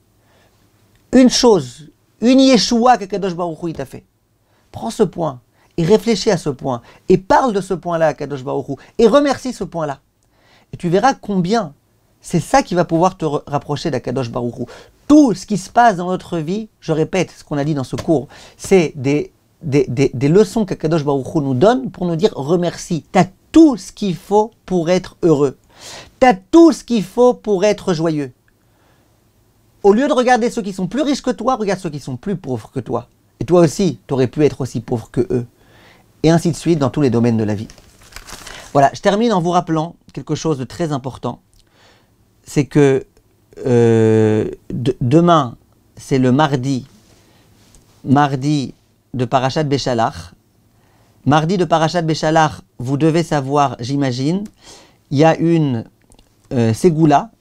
une chose, une Yeshua qu'Akadosh Baruch Hu t'a fait. Prends ce point et réfléchis à ce point et parle de ce point-là à Akadosh Baruch Hu et remercie ce point-là. Et tu verras combien c'est ça qui va pouvoir te rapprocher d'Akadosh Baruch Hu. Tout ce qui se passe dans notre vie, je répète ce qu'on a dit dans ce cours, c'est des leçons qu'Akadosh Baruch Hu nous donne pour nous dire remercie. Tu as tout ce qu'il faut pour être heureux. Tu as tout ce qu'il faut pour être joyeux. Au lieu de regarder ceux qui sont plus riches que toi, regarde ceux qui sont plus pauvres que toi. Et toi aussi, tu aurais pu être aussi pauvre que eux. Et ainsi de suite dans tous les domaines de la vie. Voilà, je termine en vous rappelant quelque chose de très important. C'est que demain, c'est le mardi de Parashat Beshalach. Mardi de Parashat Beshalach, vous devez savoir, j'imagine, il y a une ségoula.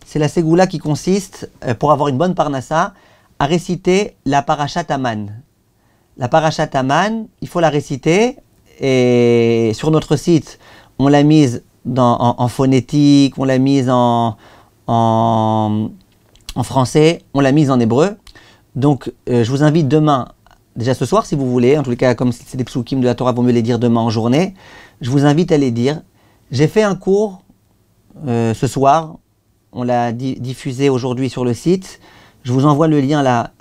C'est la ségoula qui consiste, pour avoir une bonne parnassa, à réciter la Parashat Aman. La Parashat Aman, il faut la réciter, et sur notre site, on l'a mise en phonétique, on l'a mise en français, on l'a mise en hébreu. Donc, je vous invite demain, déjà ce soir si vous voulez, en tous les cas, comme c'est des psukim de la Torah, vaut mieux les dire demain en journée, je vous invite à les dire. J'ai fait un cours ce soir, on l'a diffusé aujourd'hui sur le site, je vous envoie le lien là,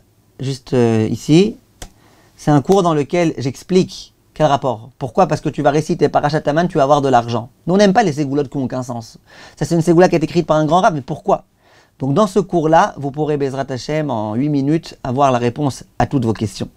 juste ici. C'est un cours dans lequel j'explique quel rapport. Pourquoi? Parce que tu vas réciter Parashat Aman, tu vas avoir de l'argent. Nous, on n'aime pas les ségoulottes qui n'ont aucun sens. Ça, c'est une ségoula qui a été écrite par un grand rab, mais pourquoi? Donc, dans ce cours-là, vous pourrez, Bezrat Hashem, en 8 minutes, avoir la réponse à toutes vos questions.